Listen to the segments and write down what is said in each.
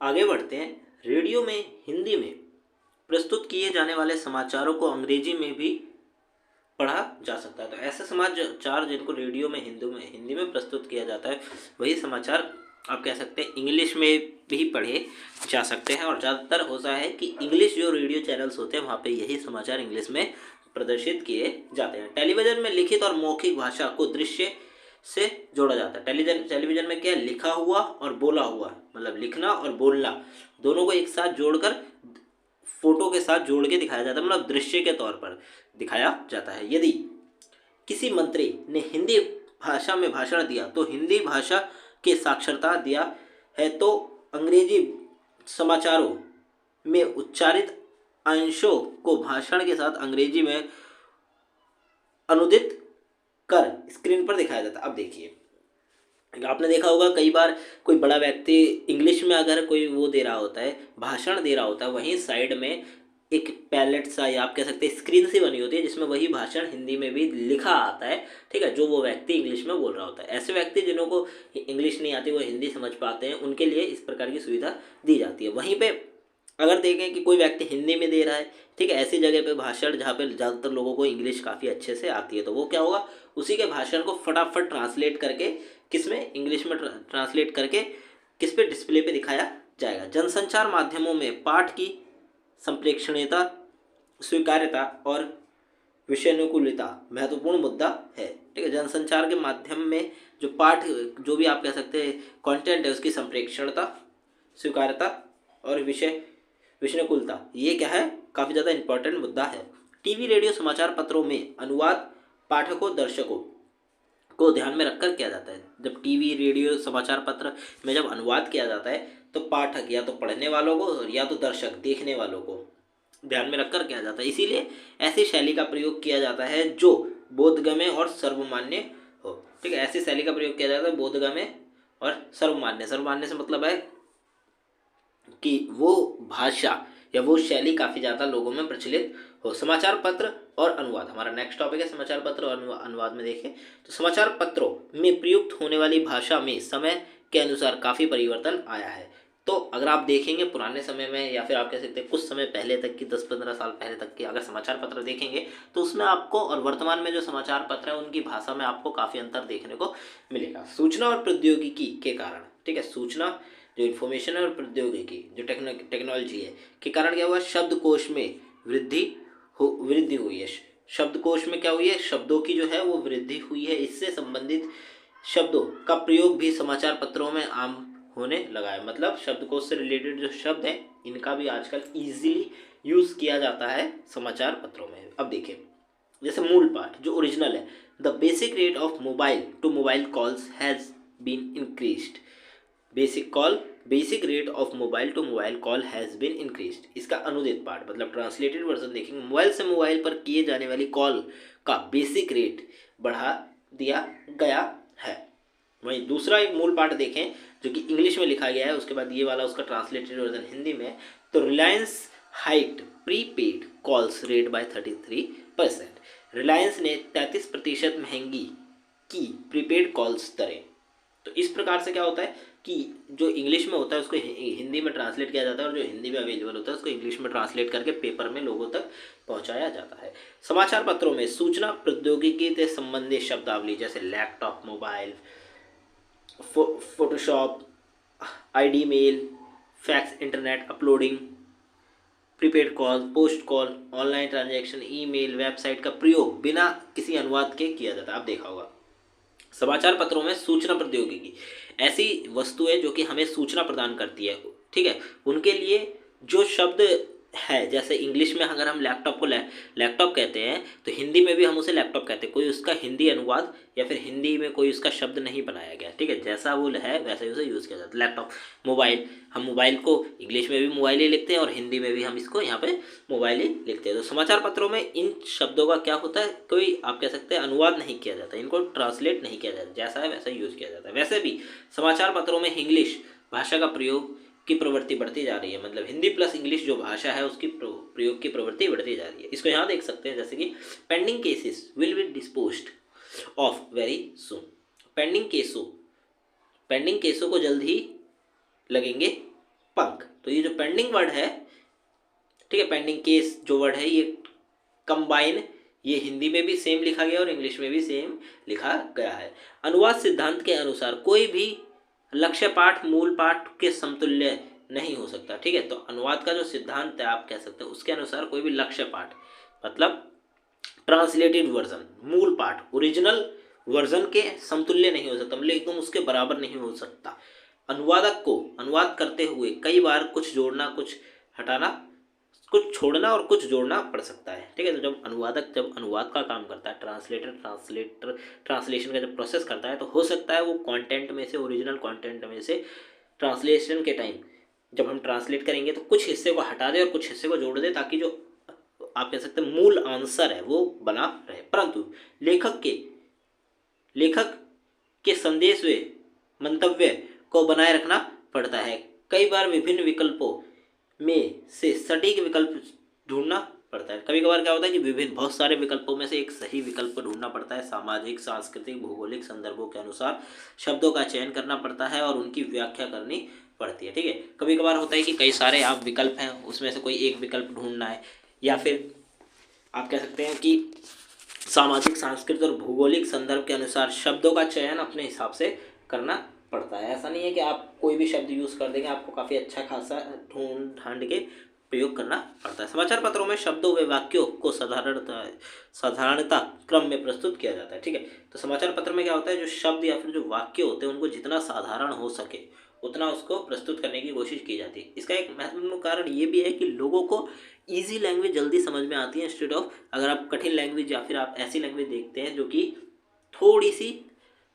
आगे बढ़ते हैं। रेडियो में हिंदी में प्रस्तुत किए जाने वाले समाचारों को अंग्रेजी में भी पढ़ा जा सकता है। तो ऐसे समाचार जिनको रेडियो में हिंदी में प्रस्तुत किया जाता है, वही समाचार आप कह सकते हैं इंग्लिश में भी पढ़े जा सकते हैं। और ज़्यादातर होता है कि इंग्लिश जो रेडियो चैनल्स होते हैं वहाँ पे यही समाचार इंग्लिश में प्रदर्शित किए जाते हैं। टेलीविज़न में लिखित और मौखिक भाषा को दृश्य से जोड़ा जाता है। टेलीविज़न में क्या है, लिखा हुआ और बोला हुआ, मतलब लिखना और बोलना दोनों को एक साथ जोड़कर फोटो के साथ जोड़ के दिखाया जाता है, मतलब दृश्य के तौर पर दिखाया जाता है। यदि किसी मंत्री ने हिंदी भाषा में भाषण दिया तो हिंदी भाषा के साक्षरता दिया है, तो अंग्रेजी समाचारों में उच्चारित अंशों को भाषण के साथ अंग्रेजी में अनुदित कर स्क्रीन पर दिखाया जाता है। अब देखिए, आपने देखा होगा कई बार कोई बड़ा व्यक्ति इंग्लिश में अगर कोई वो दे रहा होता है, भाषण दे रहा होता है, वहीं साइड में एक पैलेट सा या आप कह सकते हैं स्क्रीन सी बनी होती है जिसमें वही भाषण हिंदी में भी लिखा आता है, ठीक है, जो वो व्यक्ति इंग्लिश में बोल रहा होता है। ऐसे व्यक्ति जिन्हों को इंग्लिश नहीं आती वो हिंदी समझ पाते हैं, उनके लिए इस प्रकार की सुविधा दी जाती है। वहीं पे अगर देखें कि कोई व्यक्ति हिंदी में दे रहा है, ठीक है, ऐसी जगह पे भाषण जहाँ पे ज़्यादातर लोगों को इंग्लिश काफ़ी अच्छे से आती है, तो वो क्या होगा, उसी के भाषण को फटाफट ट्रांसलेट करके किस में, इंग्लिश में ट्रांसलेट करके किस पे, डिस्प्ले पे दिखाया जाएगा। जनसंचार माध्यमों में पाठ की संप्रेक्षणीयता, स्वीकार्यता और विषयानुकूलता महत्वपूर्ण मुद्दा है, ठीक है। जनसंचार के माध्यम में जो पाठ, जो भी आप कह सकते हैं कंटेंट है, उसकी संप्रेक्षणता, स्वीकार्यता और विषयानुकूलता, ये क्या है, काफ़ी ज़्यादा इंपॉर्टेंट मुद्दा है। टीवी, रेडियो, समाचार पत्रों में अनुवाद पाठकों, दर्शकों को ध्यान में रखकर किया जाता है। जब टीवी, रेडियो, समाचार पत्र में जब अनुवाद किया जाता है तो पाठक या तो पढ़ने वालों को या तो दर्शक देखने वालों को ध्यान में रखकर किया जाता है। इसीलिए ऐसी शैली का प्रयोग किया जाता है जो बोधगम्य और सर्वमान्य हो, ठीक है। ऐसी शैली का प्रयोग किया जाता है बोधगम्य और सर्वमान्य। सर्वमान्य से मतलब है कि वो भाषा या वो शैली काफ़ी ज़्यादा लोगों में प्रचलित हो। समाचार पत्र और अनुवाद, हमारा नेक्स्ट टॉपिक है समाचार पत्र और अनुवाद में देखें तो समाचार पत्रों में प्रयुक्त होने वाली भाषा में समय के अनुसार काफ़ी परिवर्तन आया है। तो अगर आप देखेंगे पुराने समय में या फिर आप कह सकते हैं कुछ समय पहले तक की, 10-15 साल पहले तक के अगर समाचार पत्र देखेंगे तो उसमें आपको, और वर्तमान में जो समाचार पत्र है उनकी भाषा में आपको काफ़ी अंतर देखने को मिलेगा। सूचना और प्रौद्योगिकी के कारण, ठीक है, सूचना जो इन्फॉर्मेशन और प्रौद्योगिकी जो टेक्नोलॉजी है के कारण क्या हुआ, शब्दकोश में वृद्धि हुई है। शब्दकोश में क्या हुई है, शब्दों की जो है वो वृद्धि हुई है। इससे संबंधित शब्दों का प्रयोग भी समाचार पत्रों में आम होने लगा है। मतलब शब्दकोश से रिलेटेड जो शब्द हैं इनका भी आजकल इजीली यूज़ किया जाता है समाचार पत्रों में। अब देखिए, जैसे मूल पाठ जो ओरिजिनल है, the basic rate of mobile to mobile calls has been increased. Basic rate of mobile to mobile call has been increased. इसका अनुदित पाठ मतलब ट्रांसलेटेड वर्जन देखेंगे, मोबाइल से मोबाइल पर किए जाने वाली कॉल का बेसिक रेट बढ़ा दिया गया है। वहीं दूसरा एक मूल पाठ देखें जो कि इंग्लिश में लिखा गया है, उसके बाद ये वाला उसका ट्रांसलेटेड वर्जन हिंदी में। तो Reliance hiked prepaid calls rate by 33%। Reliance ने 33% महंगी की प्रीपेड कॉल्स दरें। तो इस प्रकार से क्या होता है कि जो इंग्लिश में होता है उसको हिंदी में ट्रांसलेट किया जाता है, और जो हिंदी में अवेलेबल होता है उसको इंग्लिश में ट्रांसलेट करके पेपर में लोगों तक पहुंचाया जाता है। समाचार पत्रों में सूचना प्रौद्योगिकी से संबंधित शब्दावली जैसे laptop, mobile, Photoshop, ID mail, fax, internet uploading, prepaid call, post call, online transaction, email, website का प्रयोग बिना किसी अनुवाद के किया जाता है। आप देखा होगा समाचार पत्रों में सूचना प्रौद्योगिकी ऐसी वस्तु है जो कि हमें सूचना प्रदान करती है, ठीक है। उनके लिए जो शब्द है, जैसे इंग्लिश में अगर हम लैपटॉप को लैपटॉप कहते हैं तो हिंदी में भी हम उसे लैपटॉप कहते हैं। कोई उसका हिंदी अनुवाद या फिर हिंदी में कोई उसका शब्द नहीं बनाया गया, ठीक है, जैसा वो है वैसे ही उसे यूज़ किया जाता है। लैपटॉप, मोबाइल, हम मोबाइल को इंग्लिश में भी मोबाइल ही लिखते हैं और हिंदी में भी हम इसको यहाँ पे मोबाइल ही लिखते हैं। तो समाचार पत्रों में इन शब्दों का क्या होता है, कोई आप कह सकते हैं अनुवाद नहीं किया जाता, इनको ट्रांसलेट नहीं किया जाता, जैसा है वैसा यूज़ किया जाता है। वैसे भी समाचार पत्रों में इंग्लिश भाषा का प्रयोग की प्रवृत्ति बढ़ती जा रही है, मतलब हिंदी प्लस इंग्लिश जो भाषा है उसकी प्रयोग की प्रवृत्ति बढ़ती जा रही है। इसको यहाँ देख सकते हैं, जैसे कि pending cases will be disposed of very soon. Pending केसों को जल्द ही लगेंगे पंख। तो ये जो पेंडिंग वर्ड है, ठीक है, पेंडिंग केस जो वर्ड है, ये कंबाइन, ये हिंदी में भी सेम लिखा गया और इंग्लिश में भी सेम लिखा गया है। अनुवाद सिद्धांत के अनुसार कोई भी लक्ष्य पाठ मूल पाठ के समतुल्य नहीं हो सकता, ठीक है। तो अनुवाद का जो सिद्धांत है, आप कह सकते हो, उसके अनुसार कोई भी लक्ष्य पाठ मतलब ट्रांसलेटेड वर्जन, मूल पाठ ओरिजिनल वर्जन के समतुल्य नहीं हो सकता, मतलब एकदम उसके बराबर नहीं हो सकता। अनुवादक को अनुवाद करते हुए कई बार कुछ जोड़ना, कुछ हटाना, कुछ छोड़ना और कुछ जोड़ना पड़ सकता है, ठीक है। तो जब अनुवादक जब अनुवाद का काम करता है, ट्रांसलेशन का जब प्रोसेस करता है, तो हो सकता है वो कंटेंट में से, ओरिजिनल कंटेंट में से ट्रांसलेशन के टाइम जब हम ट्रांसलेट करेंगे तो कुछ हिस्से को हटा दे और कुछ हिस्से को जोड़ दे, ताकि जो आप कह सकते हैं मूल आंसर है वो बना रहे। परंतु लेखक के संदेश व मंतव्य को बनाए रखना पड़ता है। कई बार विभिन्न विकल्पों में से सटीक विकल्प ढूंढना पड़ता है। कभी कभार क्या होता है कि विभिन्न बहुत सारे विकल्पों में से एक सही विकल्प ढूंढना पड़ता है। सामाजिक, सांस्कृतिक, भौगोलिक संदर्भों के अनुसार शब्दों का चयन करना पड़ता है और उनकी व्याख्या करनी पड़ती है, ठीक है। कभी कभार होता है कि कई सारे आप विकल्प हैं, उसमें से कोई एक विकल्प ढूंढना है, या फिर आप कह सकते हैं कि सामाजिक, सांस्कृतिक और भौगोलिक संदर्भ के अनुसार शब्दों का चयन अपने हिसाब से करना पड़ता है। ऐसा नहीं है कि आप कोई भी शब्द यूज़ कर देंगे, आपको काफ़ी अच्छा खासा ढूंढ ढांड के प्रयोग करना पड़ता है। समाचार पत्रों में शब्दों व वाक्यों को साधारणता क्रम में प्रस्तुत किया जाता है, ठीक है। तो समाचार पत्र में क्या होता है, जो शब्द या फिर जो वाक्य होते हैं उनको जितना साधारण हो सके उतना उसको प्रस्तुत करने की कोशिश की जाती है। इसका एक महत्वपूर्ण कारण ये भी है कि लोगों को ईजी लैंग्वेज जल्दी समझ में आती है, इंस्टेड ऑफ अगर आप कठिन लैंग्वेज या फिर आप ऐसी लैंग्वेज देखते हैं जो कि थोड़ी सी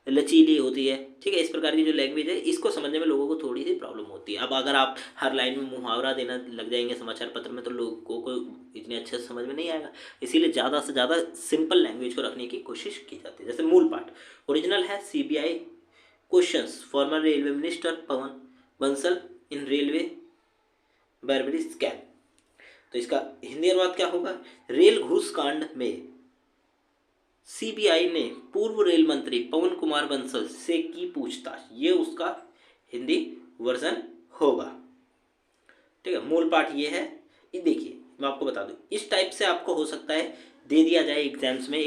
लचीली होती है, ठीक है। इस प्रकार की जो लैंग्वेज है, इसको समझने में लोगों को थोड़ी सी प्रॉब्लम होती है। अब अगर आप हर लाइन में मुहावरा देना लग जाएंगे समाचार पत्र में, तो लोगों को इतने अच्छे से समझ में नहीं आएगा। इसीलिए ज़्यादा से ज़्यादा सिंपल लैंग्वेज को रखने की कोशिश की जाती है। जैसे मूल पाठ ओरिजिनल है CBI questions former railway minister Pawan Bansal in railway bribery scam. तो इसका हिंदी अनुवाद क्या होगा, रेल घूस कांड में CBI ने पूर्व रेल मंत्री पवन कुमार बंसल से की पूछताछ, ये उसका हिंदी वर्जन होगा, ठीक है। मूल पाठ ये है। ये देखिए, मैं आपको बता दूं, इस टाइप से आपको हो सकता है दे दिया जाए एग्जाम्स में,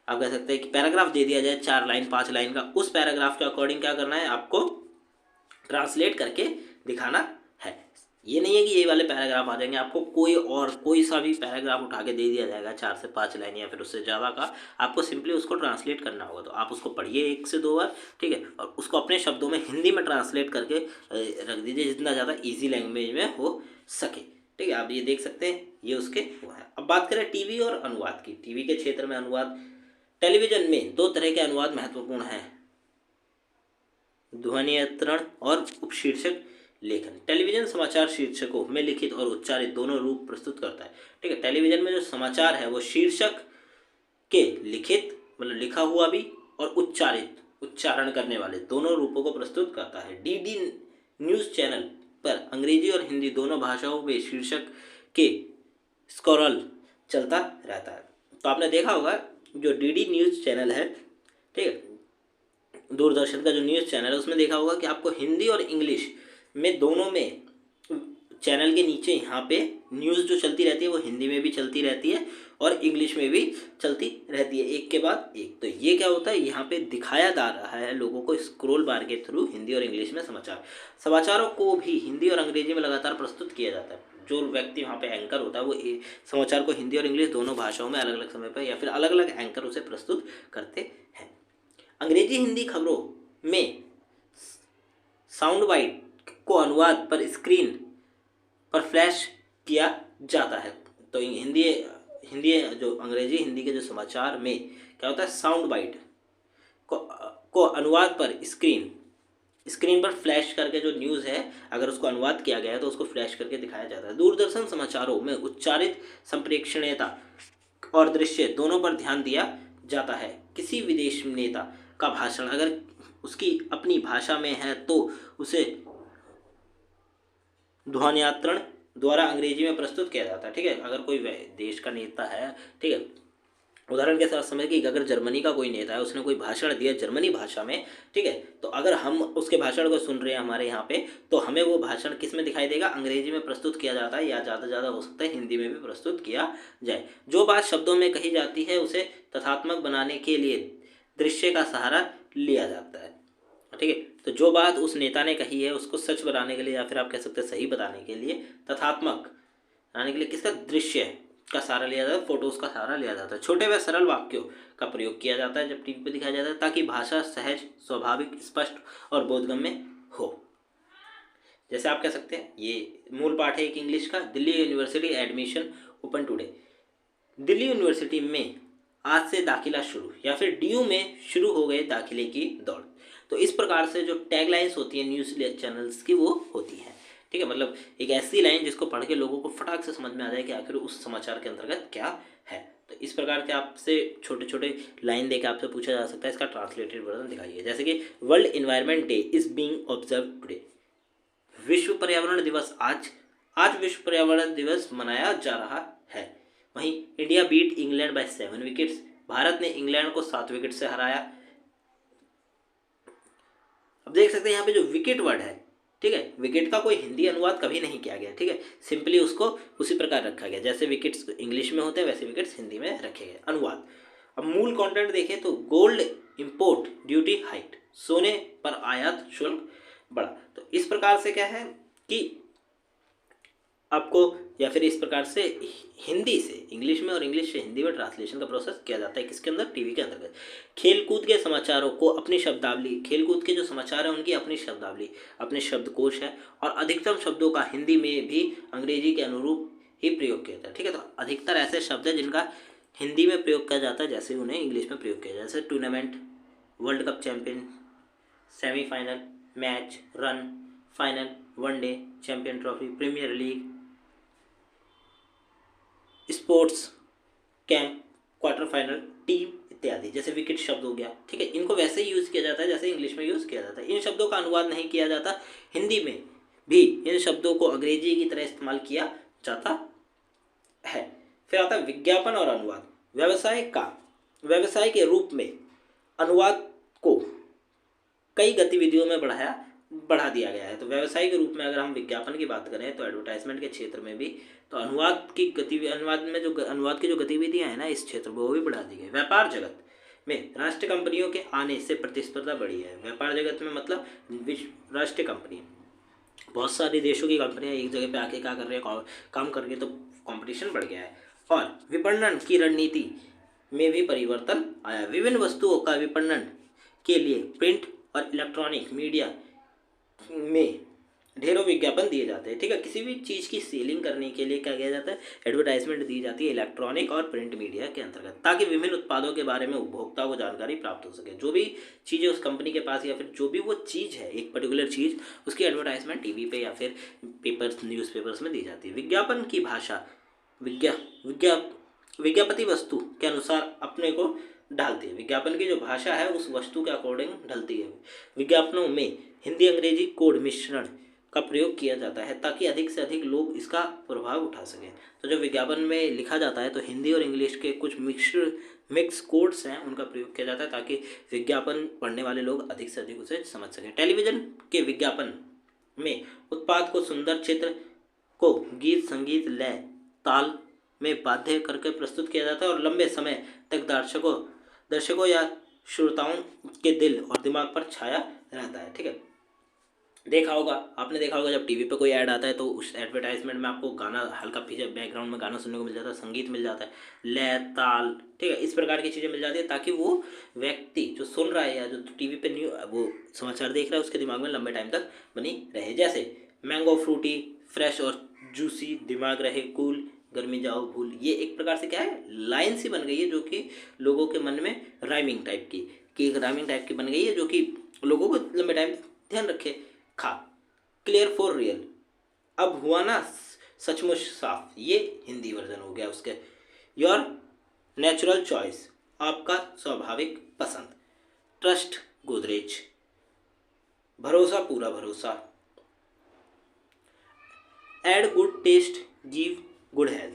आप कह सकते हैं कि पैराग्राफ दे दिया जाए 4 लाइन 5 लाइन का, उस पैराग्राफ के अकॉर्डिंग क्या करना है, आपको ट्रांसलेट करके दिखाना है। ये नहीं है कि ये वाले पैराग्राफ आ जाएंगे, आपको कोई सा भी पैराग्राफ उठा के दे दिया जाएगा 4 से 5 लाइन या फिर उससे ज़्यादा का, आपको सिंपली उसको ट्रांसलेट करना होगा। तो आप उसको पढ़िए 1 से 2 बार, ठीक है, और उसको अपने शब्दों में हिंदी में ट्रांसलेट करके रख दीजिए, जितना ज़्यादा ईजी लैंग्वेज में हो सके, ठीक है। आप ये देख सकते हैं, ये उसके वो है। अब बात करें टीवी और अनुवाद की। टीवी के क्षेत्र में अनुवाद, टेलीविजन में 2 तरह के अनुवाद महत्वपूर्ण हैं, ध्वनियंत्रण और उपशीर्षक लेखन। टेलीविजन समाचार शीर्षकों में लिखित और उच्चारित दोनों रूप प्रस्तुत करता है, ठीक है। टेलीविजन में जो समाचार है वो शीर्षक के लिखित मतलब लिखा हुआ भी और उच्चारित उच्चारण करने वाले दोनों रूपों को प्रस्तुत करता है। DD न्यूज़ चैनल पर अंग्रेजी और हिंदी दोनों भाषाओं में शीर्षक के स्क्रॉल चलता रहता है। तो आपने देखा होगा जो DD न्यूज़ चैनल है, ठीक है, दूरदर्शन का जो न्यूज़ चैनल है, उसमें देखा होगा कि आपको हिंदी और इंग्लिश में दोनों में चैनल के नीचे यहाँ पे न्यूज़ जो चलती रहती है वो हिंदी में भी चलती रहती है और इंग्लिश में भी चलती रहती है, एक के बाद एक। तो ये क्या होता है, यहाँ पे दिखाया जा रहा है लोगों को स्क्रॉल बार के थ्रू हिंदी और इंग्लिश में समाचारों को भी हिंदी और अंग्रेजी में लगातार प्रस्तुत किया जाता है। जो व्यक्ति वहाँ पे एंकर होता है वो समाचार को हिंदी और इंग्लिश दोनों भाषाओं में अलग अलग समय पर या फिर अलग अलग एंकर उसे प्रस्तुत करते हैं। अंग्रेजी हिंदी खबरों में साउंड बाइट को अनुवाद पर स्क्रीन पर फ्लैश किया जाता है। तो हिंदी जो अंग्रेजी हिंदी के जो समाचार में क्या होता है, साउंड बाइट को अनुवाद पर स्क्रीन पर फ्लैश करके जो न्यूज़ है अगर उसको अनुवाद किया गया है तो उसको फ्लैश करके दिखाया जाता है। दूरदर्शन समाचारों में उच्चारित संप्रेषणीयता और दृश्य दोनों पर ध्यान दिया जाता है। किसी विदेश नेता का भाषण अगर उसकी अपनी भाषा में है तो उसे ध्वन्यात्रण द्वारा अंग्रेजी में प्रस्तुत किया जाता है, ठीक है। अगर कोई देश का नेता है, ठीक है, उदाहरण के साथ समझ कि अगर जर्मनी का कोई नेता है, उसने कोई भाषण दिया जर्मनी भाषा में, ठीक है, तो अगर हम उसके भाषण को सुन रहे हैं हमारे यहाँ पे, तो हमें वो भाषण किस में दिखाई देगा, अंग्रेजी में प्रस्तुत किया जाता है, या ज़्यादा से ज़्यादा हो सकता है हिंदी में भी प्रस्तुत किया जाए। जो बात शब्दों में कही जाती है उसे तथात्मक बनाने के लिए दृश्य का सहारा लिया जाता है, ठीक है। तो जो बात उस नेता ने कही है उसको सच बनाने के लिए, या फिर आप कह सकते हैं सही बताने के लिए, तथात्मक बनाने के लिए किसका, दृश्य का सहारा लिया जाता है, फोटोज का सहारा लिया जाता है। छोटे व सरल वाक्यों का प्रयोग किया जाता है जब टीवी पर दिखाया जाता है, ताकि भाषा सहज, स्वाभाविक, स्पष्ट और बोधगम्य हो। जैसे आप कह सकते हैं, ये मूल पाठ है एक इंग्लिश का, Delhi university admission open today. Delhi university में आज से दाखिला शुरू, या फिर डीयू में शुरू हो गए दाखिले की दौड़। तो इस प्रकार से जो टैगलाइंस होती है न्यूज़ चैनल्स की वो होती है, ठीक है। मतलब एक ऐसी लाइन जिसको पढ़ के लोगों को फटाक से समझ में आ जाए कि आखिर उस समाचार के अंतर्गत क्या है। तो इस प्रकार के आपसे छोटे छोटे लाइन देकर आपसे पूछा जा सकता है, इसका ट्रांसलेटेड वर्जन दिखाइए। जैसे कि world environment day is being observe today. विश्व पर्यावरण दिवस आज विश्व पर्यावरण दिवस मनाया जा रहा है। वहीं India beat England by 7 wickets. भारत ने इंग्लैंड को 7 विकेट से हराया। अब देख सकते हैं यहाँ पे जो विकेट वर्ड है, ठीक है, विकेट का कोई हिंदी अनुवाद कभी नहीं किया गया, ठीक है, सिंपली उसको उसी प्रकार रखा गया जैसे विकेट्स इंग्लिश में होते हैं वैसे विकेट्स हिंदी में रखे गए। अनुवाद, अब मूल कंटेंट देखें तो गोल्ड इंपोर्ट ड्यूटी हाइट, सोने पर आयात शुल्क बढ़ा। तो इस प्रकार से क्या है कि आपको, या फिर इस प्रकार से हिंदी से इंग्लिश में और इंग्लिश से हिंदी में ट्रांसलेशन का प्रोसेस किया जाता है किसके अंदर, टीवी के अंतर्गत। खेलकूद के समाचारों को अपनी शब्दावली, खेलकूद के जो समाचार हैं उनकी अपनी शब्दावली, अपने शब्दकोश है, और अधिकतम शब्दों का हिंदी में भी अंग्रेजी के अनुरूप ही प्रयोग किया जाता है, ठीक है। तो अधिकतर ऐसे शब्द हैं जिनका हिंदी में प्रयोग किया जाता है जैसे उन्हें इंग्लिश में प्रयोग किया जाता है, जैसे tournament, world cup champion, semifinal, match, run, final, one day, champion trophy, premier league, sports, camp, quarter final, team इत्यादि। जैसे विकेट शब्द हो गया, ठीक है, इनको वैसे ही यूज़ किया जाता है जैसे इंग्लिश में यूज़ किया जाता है। इन शब्दों का अनुवाद नहीं किया जाता, हिंदी में भी इन शब्दों को अंग्रेजी की तरह इस्तेमाल किया जाता है। फिर आता है विज्ञापन और अनुवाद। व्यवसाय के रूप में अनुवाद को कई गतिविधियों में बढ़ा दिया गया है। तो व्यवसाय के रूप में अगर हम विज्ञापन की बात करें तो एडवर्टाइजमेंट के क्षेत्र में भी, तो अनुवाद की जो गतिविधियां हैं ना इस क्षेत्र में वो भी बढ़ा दी गई। व्यापार जगत में राष्ट्रीय कंपनियों के आने से प्रतिस्पर्धा बढ़ी है। व्यापार जगत में मतलब राष्ट्रीय कंपनी, बहुत सारे देशों की कंपनियां एक जगह पे आके क्या कर रही है, काम कर रही है, तो कंपटीशन बढ़ गया है। और विपणन की रणनीति में भी परिवर्तन आया। विभिन्न वस्तुओं का विपणन के लिए प्रिंट और इलेक्ट्रॉनिक मीडिया में ढेरों विज्ञापन दिए जाते हैं, ठीक है। किसी भी चीज़ की सेलिंग करने के लिए क्या किया जाता है, एडवर्टाइजमेंट दी जाती है इलेक्ट्रॉनिक और प्रिंट मीडिया के अंतर्गत, ताकि विभिन्न उत्पादों के बारे में उपभोक्ता को जानकारी प्राप्त हो सके। जो भी चीज़ें उस कंपनी के पास, या फिर जो भी वो चीज़ है एक पर्टिकुलर चीज़, उसकी एडवर्टाइजमेंट टीवी पे या फिर पेपर्स, न्यूज़पेपर्स में दी जाती है। विज्ञापन की भाषा विज्ञापति वस्तु के अनुसार अपने को ढालती है। विज्ञापन की जो भाषा है उस वस्तु के अकॉर्डिंग ढलती है। विज्ञापनों में हिंदी अंग्रेजी कोड मिश्रण का प्रयोग किया जाता है ताकि अधिक से अधिक लोग इसका प्रभाव उठा सकें। तो जब विज्ञापन में लिखा जाता है तो हिंदी और इंग्लिश के कुछ मिक्स कोड्स हैं उनका प्रयोग किया जाता है ताकि विज्ञापन पढ़ने वाले लोग अधिक से अधिक उसे समझ सकें। टेलीविज़न के विज्ञापन में उत्पाद को सुंदर चित्र को गीत, संगीत, लय, ताल में बाध्य करके प्रस्तुत किया जाता है और लंबे समय तक दर्शकों या श्रोताओं के दिल और दिमाग पर छाया रहता है, ठीक है। आपने देखा होगा जब टीवी पे कोई ऐड आता है तो उस एडवर्टाइजमेंट में आपको गाना, हल्का पीछे बैकग्राउंड में गाना सुनने को मिल जाता है, संगीत मिल जाता है, लय, ताल, ठीक है, इस प्रकार की चीज़ें मिल जाती है ताकि वो व्यक्ति जो सुन रहा है या जो टीवी पे वो समाचार देख रहा है उसके दिमाग में लंबे टाइम तक बनी रहे। जैसे मैंगो फ्रूटी, फ्रेश और जूसी, दिमाग रहे कूल, गर्मी जाओ भूल, ये एक प्रकार से क्या है, लाइन सी बन गई है जो कि लोगों के मन में राइमिंग टाइप की बन गई है जो कि लोगों को लंबे टाइम ध्यान रखे। खा, क्लियर फॉर रियल, अब हुआ ना सचमुच साफ, ये हिंदी वर्जन हो गया उसके। योर नेचुरल चॉइस, आपका स्वाभाविक पसंद। ट्रस्ट गोदरेज, भरोसा, पूरा भरोसा। Add good taste, give good health,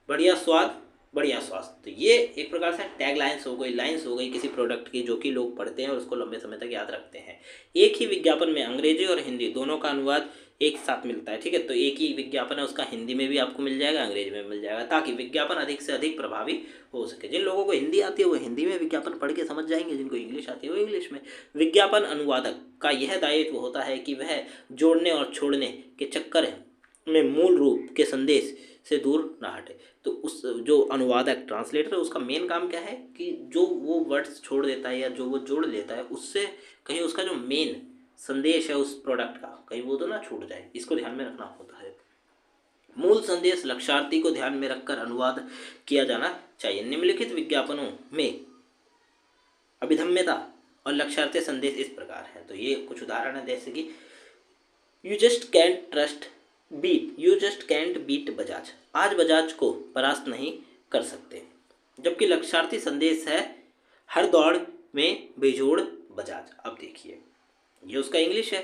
बढ़िया स्वाद, बढ़िया स्वास्थ्य। तो ये एक प्रकार से टैग लाइन्स हो गई किसी प्रोडक्ट की, जो कि लोग पढ़ते हैं और उसको लंबे समय तक याद रखते हैं। एक ही विज्ञापन में अंग्रेजी और हिंदी दोनों का अनुवाद एक साथ मिलता है, ठीक है। तो एक ही विज्ञापन है, उसका हिंदी में भी आपको मिल जाएगा, अंग्रेजी में मिल जाएगा, ताकि विज्ञापन अधिक से अधिक प्रभावी हो सके। जिन लोगों को हिंदी आती है वो हिंदी में विज्ञापन पढ़ के समझ जाएंगे, जिनको इंग्लिश आती है वो इंग्लिश में। विज्ञापन अनुवादक का यह दायित्व होता है कि वह जोड़ने और छोड़ने के चक्कर में मूल रूप के संदेश से दूर ना हटे। तो उस जो अनुवादक ट्रांसलेटर है उसका मेन काम क्या है कि जो वो वर्ड्स छोड़ देता है या जो वो जोड़ लेता है, उससे कहीं उसका जो मेन संदेश है उस प्रोडक्ट का कहीं वो तो ना छूट जाए, इसको ध्यान में रखना होता है। मूल संदेश लक्षार्थी को ध्यान में रखकर अनुवाद किया जाना चाहिए। निम्नलिखित विज्ञापनों में अभिधम्यता और लक्षार्थी संदेश इस प्रकार है। तो ये कुछ उदाहरण है, जैसे कि you just can't beat Bajaj, आज बजाज को परास्त नहीं कर सकते। जबकि लक्षार्थी संदेश है हर दौड़ में बेजोड़ बजाज। अब देखिए ये उसका इंग्लिश है,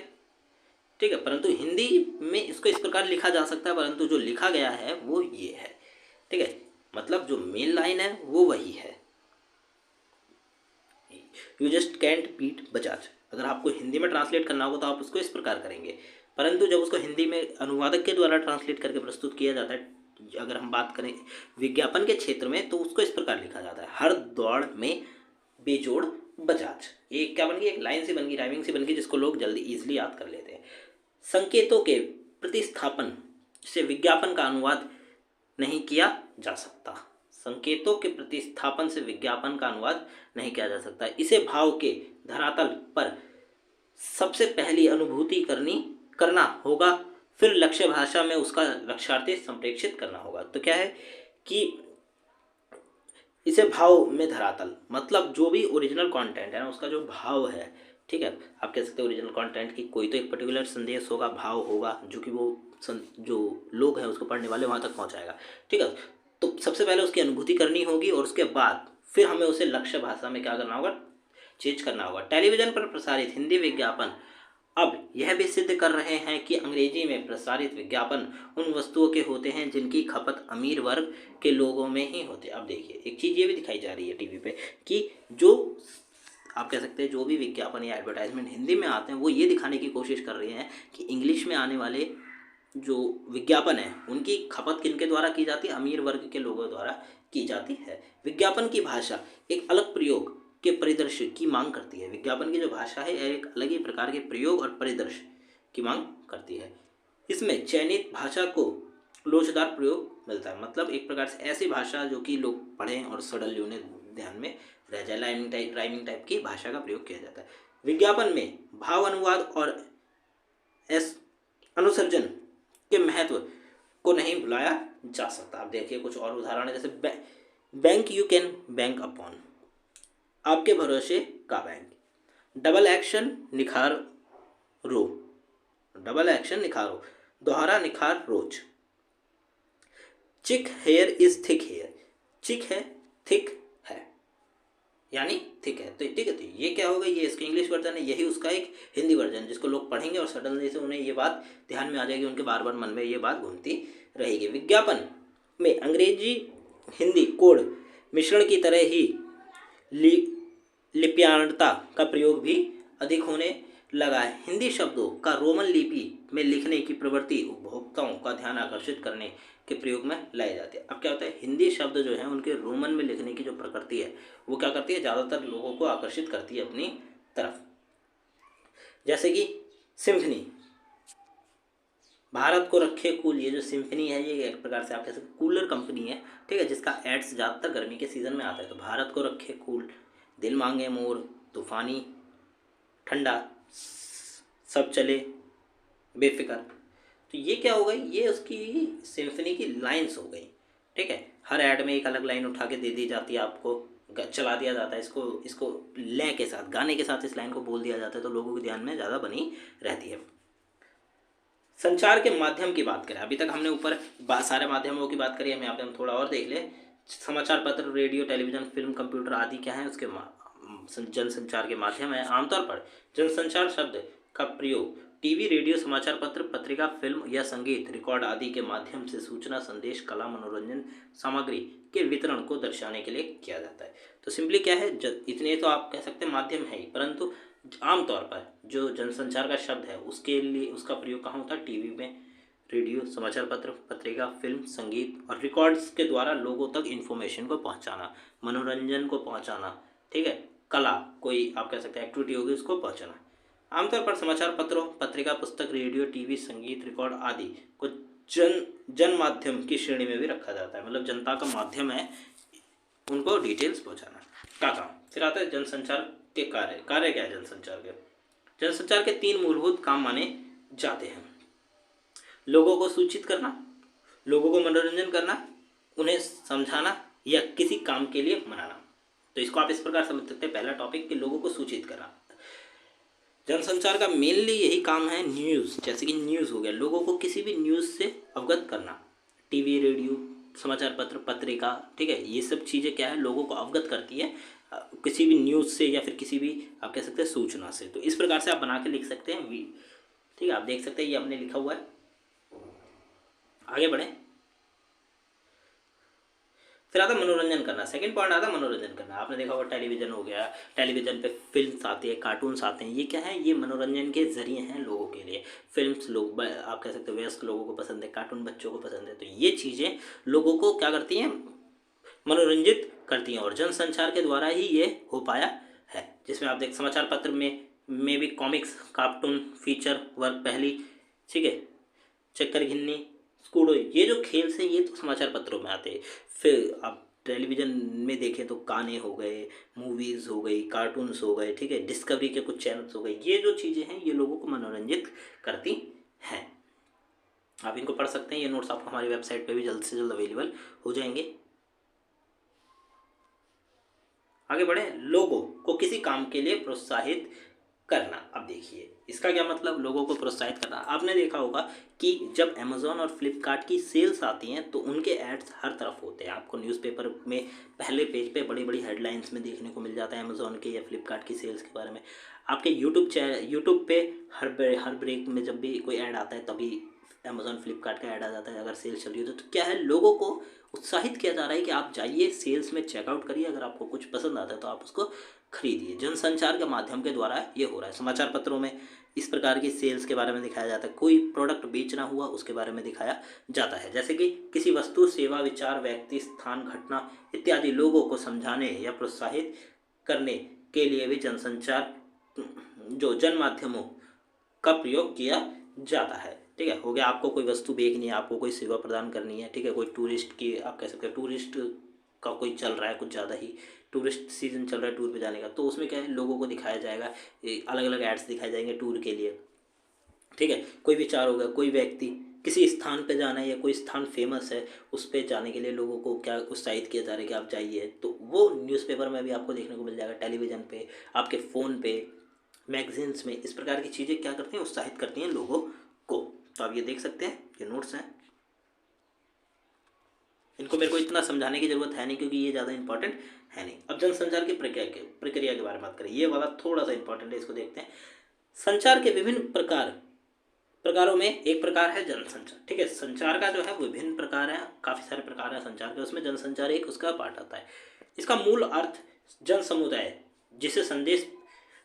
ठीक है, परंतु हिंदी में इसको इस प्रकार लिखा जा सकता है, परंतु जो लिखा गया है वो ये है, ठीक है। मतलब जो मेन लाइन है वो वही है, you just can't beat Bajaj. अगर आपको हिंदी में ट्रांसलेट करना होगा तो आप उसको इस प्रकार करेंगे, परंतु जब उसको हिंदी में अनुवादक के द्वारा ट्रांसलेट करके प्रस्तुत किया जाता है, अगर हम बात करें विज्ञापन के क्षेत्र में, तो उसको इस प्रकार लिखा जाता है हर दौड़ में बेजोड़ बजाज। ये क्या बन गई, एक लाइन सी बन गई, राइमिंग सी बन गई, जिसको लोग जल्दी ईजिली याद कर लेते हैं। संकेतों के प्रतिस्थापन से विज्ञापन का अनुवाद नहीं किया जा सकता। संकेतों के प्रतिस्थापन से विज्ञापन का अनुवाद नहीं किया जा सकता। इसे भाव के धरातल पर सबसे पहली अनुभूति करना होगा, फिर लक्ष्य भाषा में उसका लक्षार्थी संप्रेषित करना होगा। तो क्या है कि इसे भाव में धरातल, मतलब जो भी ओरिजिनल कंटेंट है ना उसका जो भाव है, ठीक है, आप कह सकते हैं ओरिजिनल कंटेंट की कोई तो एक पर्टिकुलर संदेश होगा, भाव होगा, जो कि वो जो लोग हैं उसको पढ़ने वाले वहाँ तक पहुँचाएगा, ठीक है। तो सबसे पहले उसकी अनुभूति करनी होगी और उसके बाद फिर हमें उसे लक्ष्य भाषा में क्या करना होगा, चेंज करना होगा। टेलीविज़न पर प्रसारित हिंदी विज्ञापन अब यह भी सिद्ध कर रहे हैं कि अंग्रेजी में प्रसारित विज्ञापन उन वस्तुओं के होते हैं जिनकी खपत अमीर वर्ग के लोगों में ही होती है। अब देखिए एक चीज़ ये भी दिखाई जा रही है टीवी पे कि जो आप कह सकते हैं जो भी विज्ञापन या एडवर्टाइजमेंट हिंदी में आते हैं वो ये दिखाने की कोशिश कर रहे हैं कि इंग्लिश में आने वाले जो विज्ञापन है उनकी खपत किनके द्वारा की जाती है, अमीर वर्ग के लोगों द्वारा की जाती है। विज्ञापन की भाषा एक अलग प्रयोग के परिदृश्य की मांग करती है। विज्ञापन की जो भाषा है एक अलग ही प्रकार के प्रयोग और परिदृश्य की मांग करती है। इसमें चयनित भाषा को लोचदार प्रयोग मिलता है, मतलब एक प्रकार से ऐसी भाषा जो कि लोग पढ़ें और सडनली उन्हें ध्यान में रह जाए, राइमिंग टाइप की भाषा का प्रयोग किया जाता है। विज्ञापन में भाव अनुवाद और अनुसर्जन के महत्व को नहीं भुलाया जा सकता। आप देखिए कुछ और उदाहरण है, जैसे bank you can bank upon, आपके भरोसे का बैंक, डबल एक्शन निखारो, दोहरा निखार रोज, चिक हेयर इज थिक हेयर, चिक है थिक है, यानी थिक है। तो ठीक है, तो ये क्या होगा, ये इसका इंग्लिश वर्जन है, यही उसका एक हिंदी वर्जन, जिसको लोग पढ़ेंगे और सडनली से उन्हें ये बात ध्यान में आ जाएगी, उनके बार बार मन में ये बात घूमती रहेगी। विज्ञापन में अंग्रेजी हिंदी कोड मिश्रण की तरह ही लिप्याणता का प्रयोग भी अधिक होने लगा है। हिंदी शब्दों का रोमन लिपि में लिखने की प्रवृत्ति उपभोक्ताओं का ध्यान आकर्षित करने के प्रयोग में लाई जाती है। अब क्या होता है, हिंदी शब्द जो है उनके रोमन में लिखने की जो प्रकृति है वो क्या करती है, ज़्यादातर लोगों को आकर्षित करती है अपनी तरफ। जैसे कि सिम्फनी, भारत को रखे कूल, ये जो सिम्फनी है ये एक प्रकार से आप कह सकते कूलर कंपनी है, ठीक है, जिसका एड्स ज़्यादातर गर्मी के सीज़न में आता है। तो भारत को रखे कूल, दिल मांगे मोर, तूफानी, ठंडा, सब चले बेफिक्र। तो ये क्या हो गई, ये उसकी सिम्फनी की लाइंस हो गई, ठीक है। हर ऐड में एक अलग लाइन उठा के दे दी जाती है, आपको चला दिया जाता है, इसको लय के साथ, गाने के साथ इस लाइन को बोल दिया जाता है, तो लोगों के ध्यान में ज़्यादा बनी रहती है। संचार के माध्यम की बात करें, अभी तक हमने ऊपर सारे माध्यमों की बात करी है, यहाँ पे हम थोड़ा और देख लें। समाचार पत्र, रेडियो, टेलीविज़न, फिल्म, कंप्यूटर आदि क्या है, उसके जनसंचार के माध्यम है। आमतौर पर जनसंचार शब्द का प्रयोग टीवी, रेडियो, समाचार पत्र, पत्रिका, फिल्म या संगीत रिकॉर्ड आदि के माध्यम से सूचना, संदेश, कला, मनोरंजन सामग्री के वितरण को दर्शाने के लिए किया जाता है। तो सिंपली क्या है, इतने तो आप कह सकते हैं माध्यम है ही, परंतु आमतौर पर जो जनसंचार का शब्द है उसके लिए उसका प्रयोग कहाँ होता है? टीवी में, रेडियो, समाचार पत्र, पत्रिका, फिल्म, संगीत और रिकॉर्ड्स के द्वारा लोगों तक इन्फॉर्मेशन को पहुंचाना, मनोरंजन को पहुंचाना, ठीक है, कला कोई आप कह सकते हैं एक्टिविटी होगी उसको पहुंचाना। आमतौर पर समाचार पत्रों, पत्रिका, पुस्तक, रेडियो, टीवी, संगीत, रिकॉर्ड आदि को जन माध्यम की श्रेणी में भी रखा जाता है, मतलब जनता का माध्यम है उनको डिटेल्स पहुंचाना का काम। फिर आता है जनसंचार के कार्य। कार्य क्या है जनसंचार के? जनसंचार के 3 मूलभूत काम माने जाते हैं: लोगों को सूचित करना, लोगों को मनोरंजन करना, उन्हें समझाना या किसी काम के लिए मनाना। तो इसको आप इस प्रकार समझ सकते हैं, पहला टॉपिक कि लोगों को सूचित करना। जनसंचार का मेनली यही काम है, न्यूज़, जैसे कि न्यूज़ हो गया, लोगों को किसी भी न्यूज़ से अवगत करना। टीवी, रेडियो, समाचार पत्र, पत्रिका, ठीक है, ये सब चीज़ें क्या है, लोगों को अवगत करती है किसी भी न्यूज़ से या फिर किसी भी आप कह सकते हैं सूचना से। तो इस प्रकार से आप बना के लिख सकते हैं ठीक है, आप देख सकते हैं ये हमने लिखा हुआ है। आगे बढ़ें। फिर आता मनोरंजन करना, सेकंड पॉइंट आता मनोरंजन करना। आपने देखा होगा टेलीविज़न हो गया, टेलीविज़न पे फिल्म्स आती है, कार्टून्स आते हैं, ये क्या है, ये मनोरंजन के जरिए हैं लोगों के लिए। फिल्म्स लोग आप कह सकते हो वयस्क लोगों को पसंद है, कार्टून बच्चों को पसंद है, तो ये चीज़ें लोगों को क्या करती हैं, मनोरंजित करती हैं, और जनसंचार के द्वारा ही ये हो पाया है। जिसमें आप देख समाचार पत्र में भी कॉमिक्स, कार्टून, फीचर वर्क पहली, ठीक है, चक्कर घिन्नी, स्कूडो, ये जो खेल से ये तो समाचार पत्रों में आते हैं। फिर आप टेलीविज़न में देखें तो गाने हो गए, मूवीज़ हो गई, कार्टून्स हो गए, ठीक है, डिस्कवरी के कुछ चैनल्स हो गए, ये जो चीज़ें हैं ये लोगों को मनोरंजित करती हैं। आप इनको पढ़ सकते हैं, ये नोट्स आपको हमारी वेबसाइट पे भी जल्द से जल्द अवेलेबल हो जाएंगे। आगे बढ़े। लोगों को किसी काम के लिए प्रोत्साहित करना। अब देखिए इसका क्या मतलब, लोगों को प्रोत्साहित करना। आपने देखा होगा कि जब अमेज़ॉन और फ्लिपकार्ट की सेल्स आती हैं तो उनके एड्स हर तरफ होते हैं। आपको न्यूज़पेपर में पहले पेज पे बड़ी बड़ी हेडलाइंस में देखने को मिल जाता है अमेज़ॉन के या फ्लिपकार्ट की सेल्स के बारे में। आपके यूट्यूब पे हर ब्रेक में जब भी कोई ऐड आता है तभी अमेज़ॉन फ्लिपकार्ट का ऐड आ जाता है अगर सेल्स चल रही हो तो क्या है, लोगों को उत्साहित किया जा रहा है कि आप जाइए सेल्स में चेकआउट करिए, अगर आपको कुछ पसंद आता है तो आप उसको खरीदिए। जनसंचार के माध्यम के द्वारा ये हो रहा है। समाचार पत्रों में इस प्रकार की सेल्स के बारे में दिखाया जाता है, कोई प्रोडक्ट बेचना हुआ उसके बारे में दिखाया जाता है, जैसे कि किसी वस्तु, सेवा, विचार, व्यक्ति, स्थान, घटना इत्यादि लोगों को समझाने या प्रोत्साहित करने के लिए भी जनसंचार जो जन माध्यमों का प्रयोग किया जाता है। ठीक है, हो गया, आपको कोई वस्तु बेचनी है, आपको कोई सेवा प्रदान करनी है, ठीक है, कोई टूरिस्ट की आप कह सकते हैं टूरिस्ट का कोई चल रहा है कुछ ज़्यादा ही, टूरिस्ट सीजन चल रहा है टूर पे जाने का, तो उसमें क्या है, लोगों को दिखाया जाएगा, अलग अलग एड्स दिखाए जाएंगे टूर के लिए। ठीक है, कोई विचार होगा, कोई व्यक्ति, किसी स्थान पे जाना है या कोई स्थान फेमस है उस पर जाने के लिए लोगों को क्या उत्साहित किया जा रहा है कि आप जाइए, तो वो न्यूज़पेपर में भी आपको देखने को मिल जाएगा, टेलीविज़न पे, आपके फ़ोन पे, मैगजीन्स में। इस प्रकार की चीज़ें क्या करती हैं, उत्साहित करती हैं लोगों को। तो आप ये देख सकते हैं, ये नोट्स हैं, इनको मेरे को इतना समझाने की ज़रूरत है नहीं क्योंकि ये ज़्यादा इंपॉर्टेंट है नहीं। अब जनसंचार की प्रक्रिया के बारे में बात करें, ये वाला थोड़ा सा इंपॉर्टेंट है, इसको देखते हैं। संचार के विभिन्न प्रकारों में एक प्रकार है जनसंचार। ठीक है, संचार का जो है विभिन्न प्रकार है, काफ़ी सारे प्रकार है संचार के, उसमें जनसंचार एक उसका पार्ट आता है। इसका मूल अर्थ जन समुदाय जिसे संदेश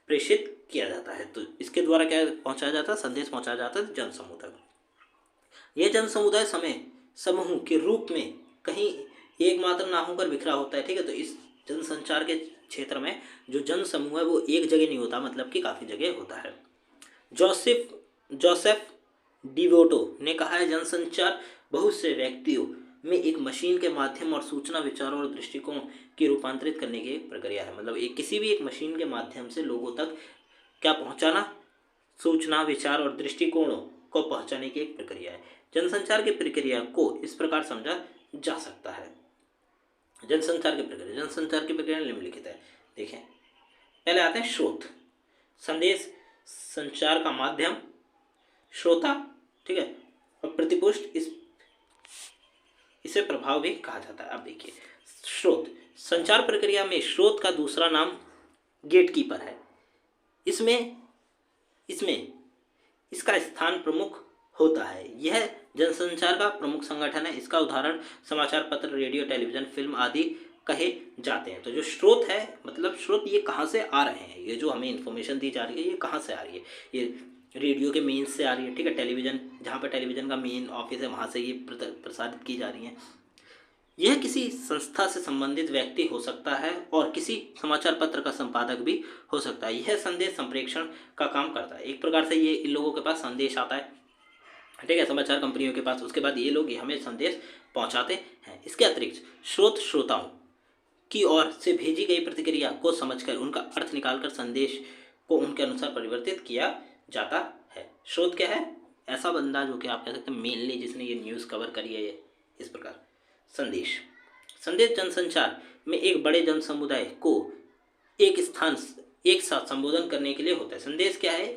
प्रेषित किया जाता है, तो इसके द्वारा क्या पहुंचाया जाता है, संदेश पहुंचाया जाता है जन समुदाय। यह जन समुदाय समूह के रूप में कहीं एकमात्र ना होकर बिखरा होता है। ठीक है, तो इस जनसंचार के क्षेत्र में जो जन समूह है वो एक जगह नहीं होता, मतलब कि काफ़ी जगह होता है। जोसेफ डिवोटो ने कहा है, जनसंचार बहुत से व्यक्तियों में एक मशीन के माध्यम और सूचना, विचारों और दृष्टिकोण की रूपांतरित करने की प्रक्रिया है। मतलब किसी भी एक मशीन के माध्यम से लोगों तक क्या पहुंचाना, सूचना, विचार और दृष्टिकोणों को पहुंचाने की एक प्रक्रिया है। जनसंचार की प्रक्रिया को इस प्रकार समझा जा सकता है। जनसंचार की प्रक्रिया निम्नलिखित है। देखें, पहले आते हैं स्रोत, संदेश संचार का माध्यम, श्रोता, ठीक है, और प्रतिपुष्ट, इसे प्रभाव भी कहा जाता है। अब देखिए, स्रोत, संचार प्रक्रिया में स्रोत का दूसरा नाम गेटकीपर है। इसमें इसका स्थान प्रमुख होता है। यह जनसंचार का प्रमुख संगठन है। इसका उदाहरण समाचार पत्र, रेडियो, टेलीविजन, फिल्म आदि कहे जाते हैं। तो जो स्रोत है, मतलब स्रोत ये कहाँ से आ रहे हैं, ये जो हमें इन्फॉर्मेशन दी जा रही है ये कहाँ से आ रही है, ये रेडियो के मेन से आ रही है, ठीक है, टेलीविजन, जहाँ पर टेलीविजन का मेन ऑफिस है वहाँ से ये प्रसारित की जा रही है। यह किसी संस्था से संबंधित व्यक्ति हो सकता है और किसी समाचार पत्र का संपादक भी हो सकता है। यह संदेश संप्रेषण का काम करता है। एक प्रकार से ये इन लोगों के पास संदेश आता है, ठीक है, समाचार कंपनियों के पास, उसके बाद ये लोग हमें संदेश पहुंचाते हैं। इसके अतिरिक्त स्रोत श्रोताओं की ओर से भेजी गई प्रतिक्रिया को समझकर उनका अर्थ निकालकर संदेश को उनके अनुसार परिवर्तित किया जाता है। स्रोत क्या है? ऐसा बंदा जो कि आप कह सकते हैं मेनली जिसने ये न्यूज़ कवर करी है। इस प्रकार संदेश जनसंचार में एक बड़े जन समुदाय को एक साथ संबोधन करने के लिए होता है। संदेश क्या है?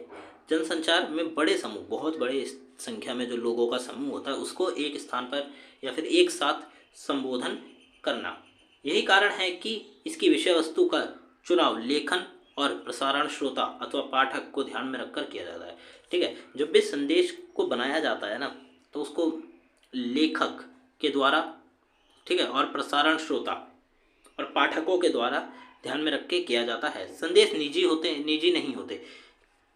जनसंचार में बड़े समूह, बहुत बड़े संख्या में जो लोगों का समूह होता है उसको एक स्थान पर या फिर एक साथ संबोधन करना। यही कारण है कि इसकी विषय वस्तु का चुनाव लेखन और प्रसारण श्रोता अथवा पाठक को ध्यान में रखकर किया जाता है, ठीक है। जब भी संदेश को बनाया जाता है ना, तो उसको लेखक के द्वारा, ठीक है, और प्रसारण श्रोता और पाठकों के द्वारा ध्यान में रख के किया जाता है। संदेश निजी नहीं होते।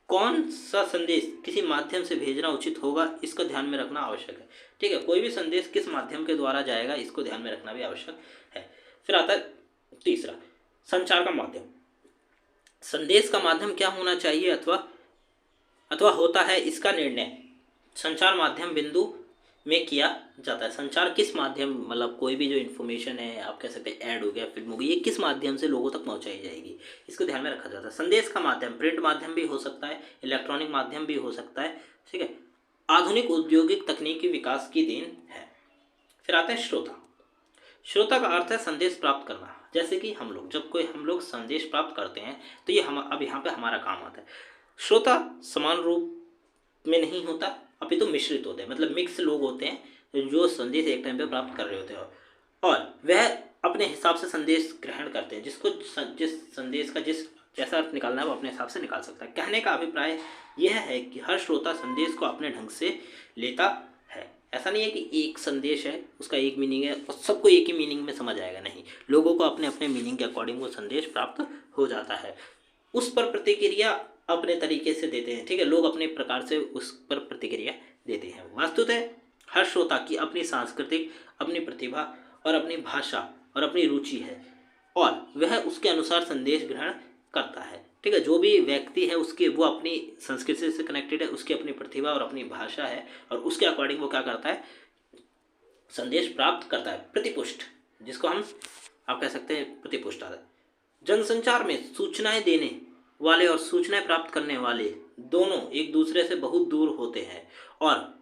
कौन सा संदेश किसी माध्यम से भेजना उचित होगा इसका ध्यान में रखना आवश्यक है, ठीक है। कोई भी संदेश किस माध्यम के द्वारा जाएगा इसको ध्यान में रखना भी आवश्यक है। फिर आता है तीसरा, संचार का माध्यम। संदेश का माध्यम क्या होना चाहिए अथवा होता है, इसका निर्णय संचार माध्यम बिंदु में किया जाता है। संचार किस माध्यम, मतलब कोई भी जो इन्फॉर्मेशन है, आप कह सकते हैं ऐड हो गया, फिल्म हो गई, ये किस माध्यम से लोगों तक पहुंचाई जाएगी, इसको ध्यान में रखा जाता है। संदेश का माध्यम प्रिंट माध्यम भी हो सकता है, इलेक्ट्रॉनिक माध्यम भी हो सकता है, ठीक है। आधुनिक औद्योगिक तकनीकी विकास की देन है। फिर आते हैं श्रोता। श्रोता का अर्थ है संदेश प्राप्त करना। जैसे कि हम लोग संदेश प्राप्त करते हैं तो ये अब यहाँ पे हमारा काम आता है। श्रोता समान रूप में नहीं होता, अपितु मिश्रित होते हैं, मतलब मिक्स लोग होते हैं जो संदेश एक टाइम पे प्राप्त कर रहे होते हैं और वह अपने हिसाब से संदेश ग्रहण करते हैं। जिस संदेश का जैसा अर्थ निकालना है वो अपने हिसाब से निकाल सकता है। कहने का अभिप्राय यह है कि हर श्रोता संदेश को अपने ढंग से लेता है। ऐसा नहीं है कि एक संदेश है उसका एक मीनिंग है और सबको एक ही मीनिंग में समझ आएगा, नहीं, लोगों को अपने अपने मीनिंग के अकॉर्डिंग वो संदेश प्राप्त हो जाता है। उस पर प्रतिक्रिया अपने तरीके से देते हैं, ठीक है, लोग अपने प्रकार से उस पर प्रतिक्रिया देते हैं। वास्तुतः हर श्रोता की अपनी सांस्कृतिक, अपनी प्रतिभा और अपनी भाषा और अपनी रुचि है और वह उसके अनुसार संदेश ग्रहण करता है, ठीक है। जो भी व्यक्ति है वो अपनी संस्कृति से कनेक्टेड है, उसकी अपनी प्रतिभा और अपनी भाषा है और उसके अकॉर्डिंग वो क्या करता है, संदेश प्राप्त करता है। प्रतिपुष्ट, जिसको हम आप कह सकते हैं प्रतिपुष्ट आता है। जनसंचार में सूचनाएं देने वाले और सूचनाएं प्राप्त करने वाले दोनों एक दूसरे से बहुत दूर होते हैं और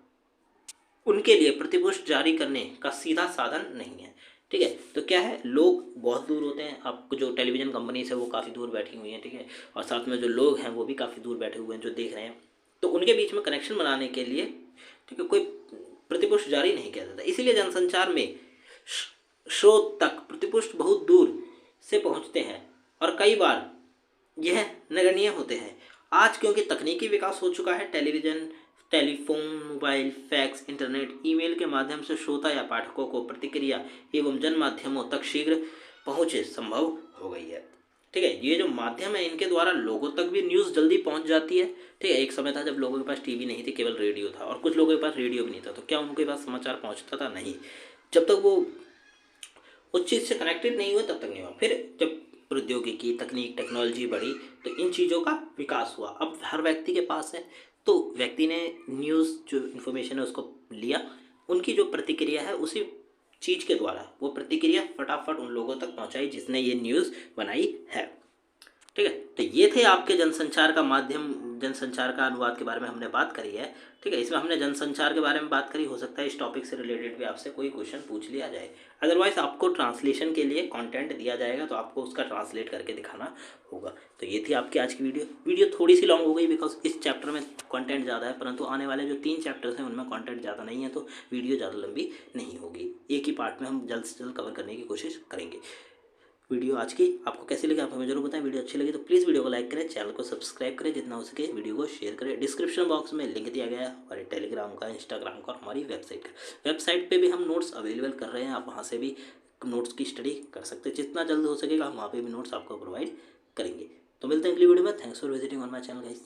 उनके लिए प्रतिपुष्ट जारी करने का सीधा साधन नहीं है, ठीक है। तो क्या है, लोग बहुत दूर होते हैं, आपको जो टेलीविज़न कंपनीज है वो काफ़ी दूर बैठी हुई हैं, ठीक है, और साथ में जो लोग हैं वो भी काफ़ी दूर बैठे हुए हैं जो देख रहे हैं, तो उनके बीच में कनेक्शन बनाने के लिए, ठीक है, कोई प्रतिपुष्ट जारी नहीं किया जाता। इसीलिए जनसंचार में स्रोत तक प्रतिपुष्ट बहुत दूर से पहुँचते हैं और कई बार यह नगण्य होते हैं। आज क्योंकि तकनीकी विकास हो चुका है, television, telephone, mobile, fax, internet, email के माध्यम से श्रोता या पाठकों को प्रतिक्रिया एवं जन माध्यमों तक शीघ्र पहुँचे संभव हो गई है, ठीक है। ये जो माध्यम है इनके द्वारा लोगों तक भी न्यूज़ जल्दी पहुँच जाती है, ठीक है। एक समय था जब लोगों के पास टीवी नहीं थी, केवल रेडियो था, और कुछ लोगों के पास रेडियो भी नहीं था, तो क्या उनके पास समाचार पहुँचता था? नहीं, जब तक वो उस चीज़ से कनेक्टेड नहीं हुए तब तक नहीं हुआ। फिर जब प्रौद्योगिकी, तकनीक, टेक्नोलॉजी बढ़ी तो इन चीज़ों का विकास हुआ। अब हर व्यक्ति के पास है, तो व्यक्ति ने न्यूज़ जो इन्फॉर्मेशन है उसको लिया, उनकी जो प्रतिक्रिया है उसी चीज़ के द्वारा वो प्रतिक्रिया फटाफट उन लोगों तक पहुंचाई जिसने ये न्यूज़ बनाई है, ठीक है। तो ये थे आपके जनसंचार का माध्यम, जनसंचार का अनुवाद के बारे में हमने बात करी है, ठीक है। इसमें हमने जनसंचार के बारे में बात करी, हो सकता है इस टॉपिक से रिलेटेड भी आपसे कोई क्वेश्चन पूछ लिया जाए। अदरवाइज आपको ट्रांसलेशन के लिए कंटेंट दिया जाएगा तो आपको उसका ट्रांसलेट करके दिखाना होगा। तो ये थी आपकी आज की वीडियो थोड़ी सी लॉन्ग हो गई बिकॉज इस चैप्टर में कंटेंट ज़्यादा है, परंतु आने वाले जो 3 चैप्टर्स हैं उनमें कंटेंट ज़्यादा नहीं है, तो वीडियो ज़्यादा लंबी नहीं होगी। एक ही पार्ट में हम जल्द से जल्द कवर करने की कोशिश करेंगे। वीडियो आज की आपको कैसी लगी आप हमें जरूर बताएं। वीडियो अच्छी लगी तो प्लीज़ वीडियो को लाइक करें, चैनल को सब्सक्राइब करें, जितना हो सके वीडियो को शेयर करें। डिस्क्रिप्शन बॉक्स में लिंक दिया गया है हमारे टेलीग्राम का, इंस्टाग्राम का और हमारी वेबसाइट का। वेबसाइट पे भी हम नोट्स अवेलेबल कर रहे हैं, आप वहाँ से भी नोट्स की स्टडी कर सकते हैं। जितना जल्द हो सकेगा हम वहाँ पे भी नोट्स आपको प्रोवाइड करेंगे। तो मिलते हैं अगली वीडियो में। Thanks for visiting on my channel guys.